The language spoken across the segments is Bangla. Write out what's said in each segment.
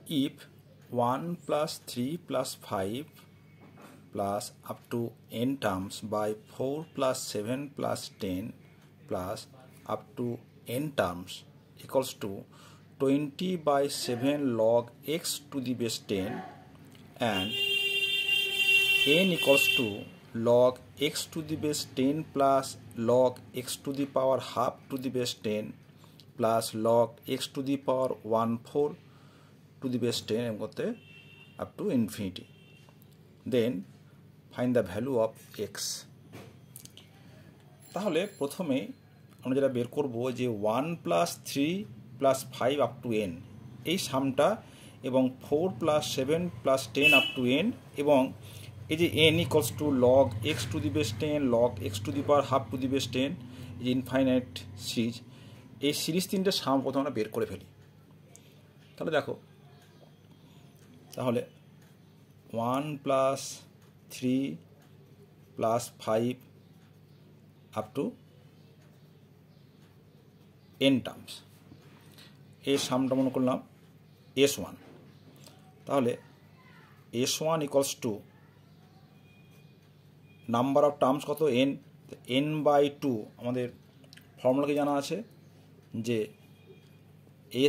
if 1 plus 3 plus 5 plus up to n terms by 4 plus 7 plus 10 plus up to n terms equals to 20 by 7 log x to the base 10 and n equals to log x to the base 10 plus log x to the power half to the base 10 plus log x to the power 1/4 to the base 10 up to infinity. Then find the value of x. তাহলে প্রথমে আমরা যেটা বের করব যে 1 plus 3 plus 5 up to n এই সামটা এবং 4 plus 7 plus 10 up to n এবং এই যে n equals to log x to the base 10 log x to the power half to the base 10 এই যে ইনফাইনাইট সিরিজ, এই সিরিজ তিনটে সাম প্রথমে আমরা বের করে ফেলি। তাহলে দেখো, তাহলে 1 plus 3 plus 5 up to n terms, এই সামটা মনে করলাম S1। তাহলে S1 equals to number of terms কত n, n/2 আমাদের ফর্মুলা কি জানা আছে যে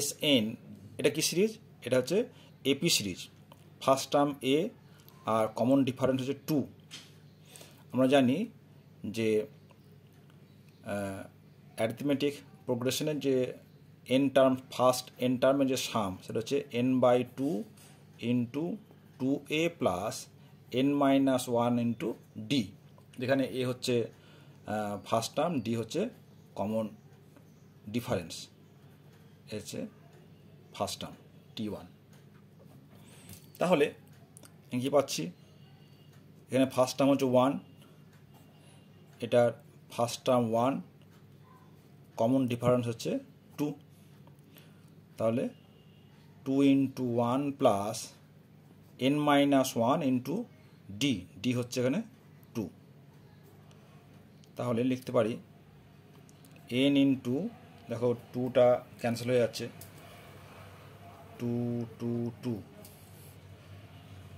Sn এটা কি সিরিজ, এটা হচ্ছে এপি সিরিজ, ফার্স্ট টার্ম এ আর কমন ডিফারেন্স হচ্ছে 2। আমরা জানি যে অ্যারিথমেটিক প্রোগ্রেশনের যে n টার্ম ফার্স্ট n টার্মের যে সাম সেটা হচ্ছে n/2 into 2a plus n-1 into D, যেখানে এ হচ্ছে ফার্স্ট টার্ম, ডি হচ্ছে কমন ডিফারেন্স, হচ্ছে ফার্স্ট টার্ম t1। তাহলে কী পাচ্ছি, এখানে ফার্স্ট টার্ম হচ্ছে 1, এটার ফার্স্ট টার্ম 1, কমন ডিফারেন্স হচ্ছে 2। তাহলে 2 into 1 plus n-1 into D, D হচ্ছে এখানে 2। তাহলে লিখতে পারি n ইন্টু, দেখো 2টা ক্যান্সেল হয়ে যাচ্ছে, 2 2 2,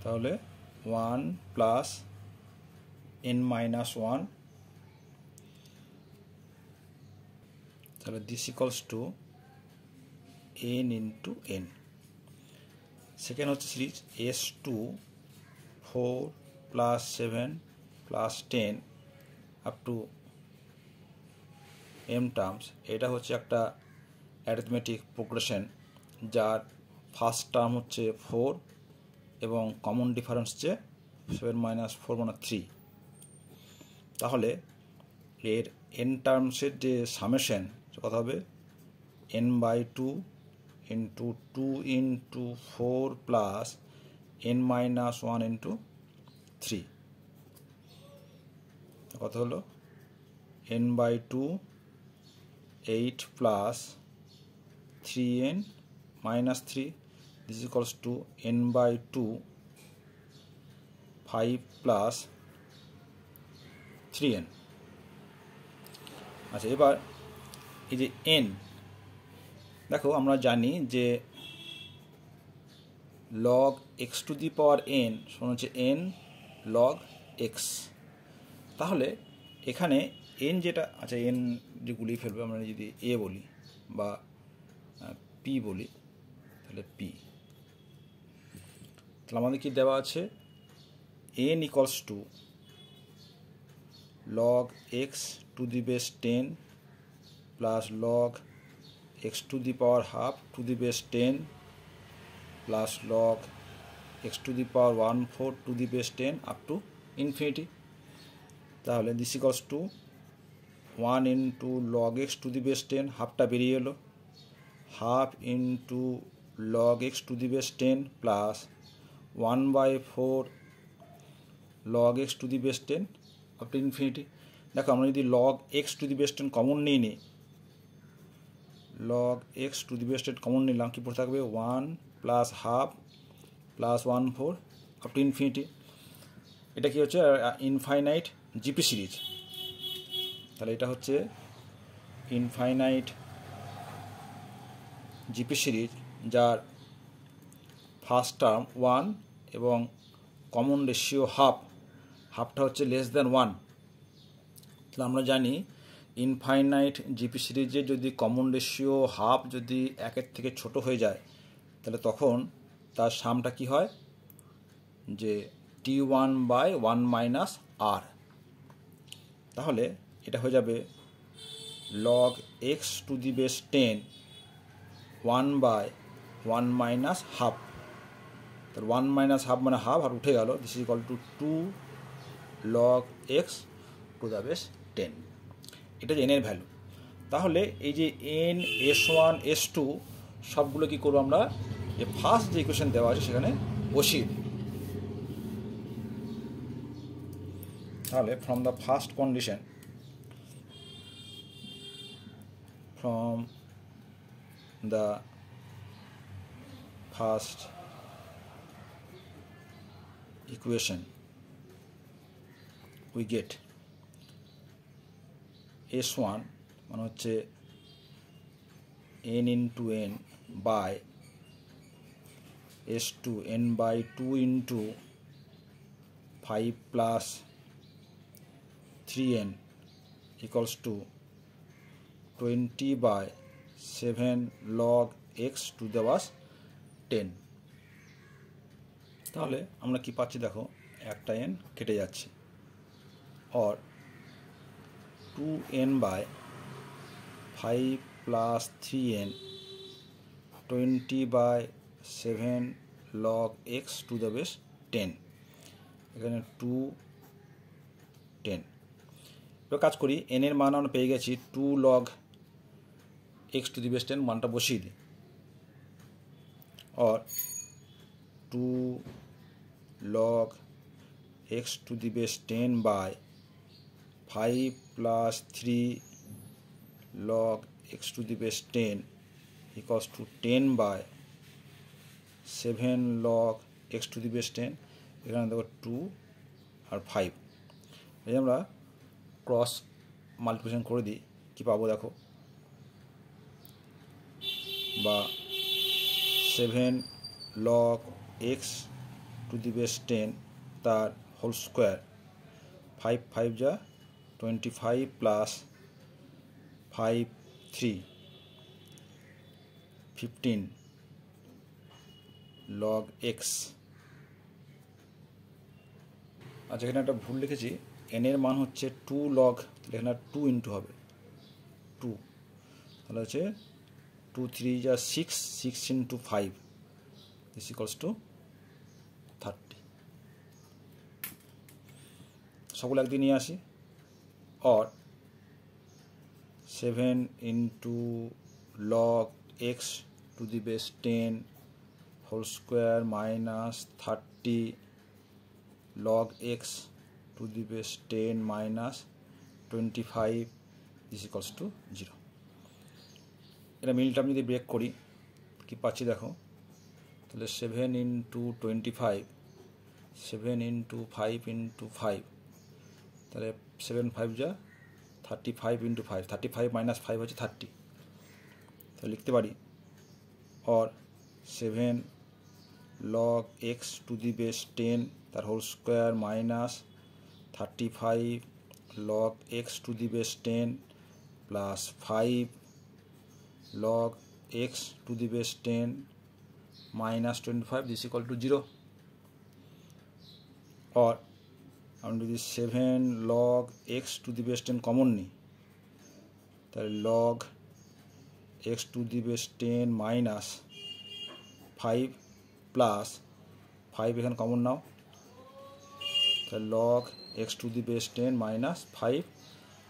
তাহলে 1 প্লাস n-1, তাহলে this equals to n into n। Second হচ্ছে series S2 4 plus 7 plus 10 up to m terms, এটা হচ্ছে একটা অ্যারিথমেটিক প্রোগ্রেশন যার ফার্স্ট টার্ম হচ্ছে 4 এবং কমন ডিফারেন্স হচ্ছে 7 - 4 মানে 3। তাহলে এর n টার্মসের যে সামেশন কত হবে, n/2 into 2 into 4 plus n-1 into 3, কত হলো n/2 8 plus 3n minus 3, this equals two n/2 5 plus 3n। আচ্ছা, এবার এই যে n, দেখো আমরা জানি যে log x to the power n সমান হচ্ছে n log x। তাহলে এখানে n যেটা, আচ্ছা n যে গুলিয়ে ফেলবে, আমরা যদি a বলি বা p বলি, তাহলে p, তাহলে আমাদের কি দেওয়া আছে, n equals to log x to the base 10 plus log x to the power half to the base 10 plus log x to the power 1/4 to the base 10 up to infinity। তাহলে this equals to 1 into log x to the base 10, হাফটা বেরিয়ে এলো, half into log x to the base 10 plus 1/4 log x to the base 10 up to infinity। দেখো আমরা যদি log x to the base 10 common নিই, log x to the base 10 common নিলাম, কি পড়ে থাকবে 1 plus half plus 1/4 up to infinity. এটা কি হচ্ছে ইনফাইনাইট জিপি সিরিজ, তাহলে এটা হচ্ছে ইনফাইনাইট জিপি সিরিজ যার ফার্স্ট টার্ম 1 এবং কমন রেশিও হাফ, হাফটা হচ্ছে লেস দ্যান 1, তাহলে আমরা জানি ইনফাইনাইট জিপি সিরিজে যদি কমন রেশিও হাফ যদি 1-এর থেকে ছোট হয়ে যায় তাহলে তখন তার সামটা কি হয়, যে t1/1 - r। তাহলে এটা হয়ে যাবে log x to the base 10 1/1 - half. তাহলে 1 - হাফ মানে হাফ, আর উঠে গেল, this is equal to 2 log x to the base 10। এটা যে n এর ভ্যালু। তাহলে এই যে n, s1, s2 সবগুলো কি করবো আমরা, যে ফার্স্ট যে ইকুয়েশন দেওয়া আছে সেখানে বসিয়ে দিই। তাহলে from the first condition, from the first equation we get s1 মানে হচ্ছে n into n by s2 n/2 into 5 plus 3n equals to 20/7 log x to the base 10। তাহলে আমরা কি পাচ্ছি দেখো, একটা n কেটে যাচ্ছে, और 2n/5 plus 3n 20/7 log x to the base 10, এখানে 2 10। এবার কাজ করি, n এর মান আমরা পেয়ে গেছি 2 log x to the base 10, মানটা বসিয়ে দিই, और 2 log x to the base 10/5 plus 3 log x to the base 10 equals to 10/7 log x to the base 10। এখানে দেখো 2 আর 5, এই আমরা ক্রস মাল্টিপ্লিকেশন করে দিই, কি পাবো দেখো, বা 7 log x to the base 10 তার হোল স্কোয়ার, 5 5 যা 25 প্লাস 5 3 15 log x। আচ্ছা, এখানে একটা ভুল লিখেছি, n এর মান হচ্ছে 2 log, তাহলে এখানে 2 ইন্টু হবে 2, তাহলে হচ্ছে 2 3 যা 6 6 into 5 this equals to 30। সকল একদিন নিয়ে আসি, और 7 into log x to the base 10 whole square minus 30 log x to the base 10 minus 25 is equals to 0। এটা মিলটা আমি যদি ব্রেক করি কি পাচ্ছি দেখো, তাহলে 7 into 25, 7 into 5 into 5, তাহলে 7 5 যা 35 into 5, 35 minus 5 হচ্ছে 30, তাহলে লিখতে পারি, और 7 log x to the base 10 তার whole square minus 35 log x to the base 10 plus 5 log x to the base 10 minus 25 this equal to 0। और हम যদি 7 log x to the base 10 common নিই, তাহলে log x to the base 10 minus 5 plus 5 এখানে কমন নাও, তাহলে log x to the base 10 minus 5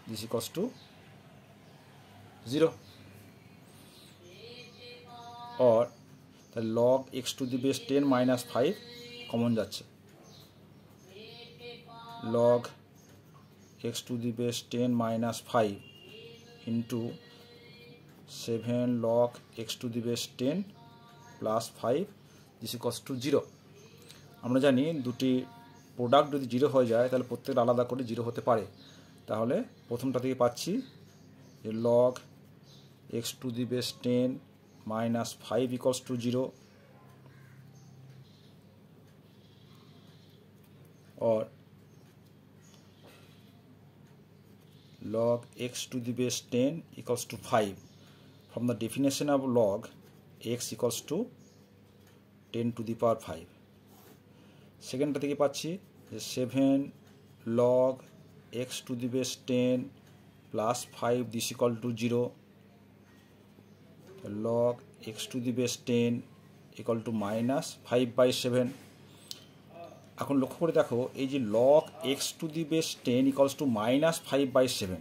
this equals to 0। और তাহলে log x to the base 10 minus 5 common যাচ্ছে, log x to the base 10 minus 5 into 7 log x to the base 10 plus 5 this equals to 0। আমরা জানি দুটি প্রোডাক্ট যদি 0 হয়ে যায় তাহলে প্রত্যেকটা আলাদা করে 0 হতে পারে, তাহলে প্রথমটা থেকে পাচ্ছি যে log x to the base 10 minus 5 equals to 0, or log x to the base 10 equals to 5 from the definition of log x equals to 10 to the power 5. সেকেন্ডটা থেকে পাচ্ছি যে 7 log x to the base 10 plus 5 this equal to 0. log x to the base 10 equal to minus 5/7. এখন লক্ষ্য করে দেখো এই যে log x to the base 10 equals to minus 5/7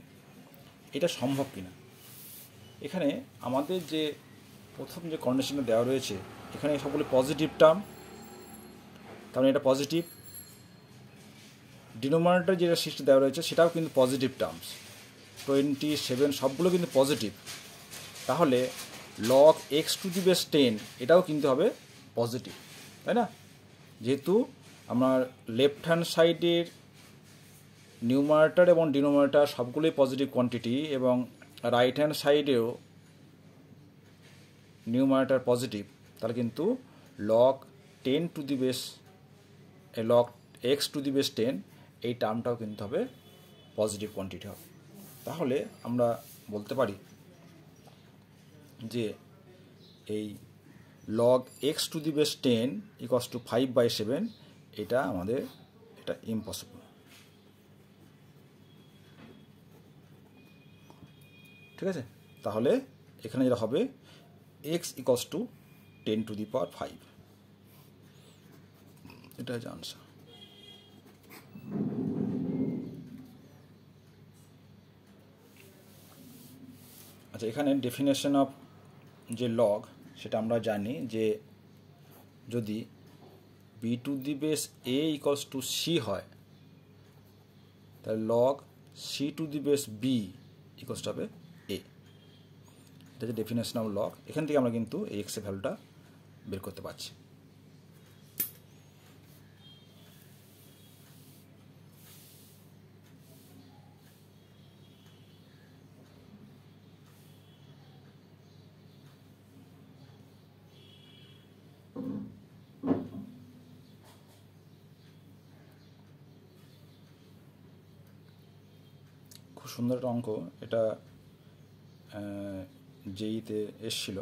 এটা সম্ভব কিনা। এখানে আমাদের যে প্রথম যে কন্ডিশনটা দেওয়া রয়েছে এখানে সবগুলো পজিটিভ টার্ম, তার মানে এটা পজিটিভ। ডিনোমিনেটর যেটা সিস্টেম দেওয়া রয়েছে সেটাও কিন্তু পজিটিভ টার্মস, 27 সবগুলো কিন্তু পজিটিভ। তাহলে log x to the base 10 এটাও কিন্তু হবে পজিটিভ, তাই না? যেহেতু আমার লেফট হ্যান্ড সাইডের নিউমারেটর এবং ডিনোমিনেটর সবগুলোই পজিটিভ কোয়ান্টিটি এবং রাইট হ্যান্ড সাইডেও নিউমারেটর পজিটিভ, তাহলে কিন্তু log 10 to the base log x to the base 10 এই টার্মটাও কিন্তু হবে পজিটিভ কোয়ান্টিটি হবে। তাহলে আমরা বলতে পারি যে এই log x to the base 10 equals to 5/7 এটা আমাদের এটা ইম্পসিবল। ঠিক আছে, তাহলে এখানে যেটা হবে x equals to 10 to the power 5, এটা হচ্ছে আনসার। আচ্ছা, এখানে ডেফিনেশন অফ যে লগ সেটা আমরা জানি যে যদি b to the base a equals to c হয় তাহলে log c to the base b equals to হবে a। এটা হচ্ছে ডেফিনেশন অফ লগ। এখান থেকে আমরা কিন্তু এই এক্স এর ভ্যালুটা বের করতে পারছি। খুব সুন্দর একটা অঙ্ক, এটা জেইতে এসছিল।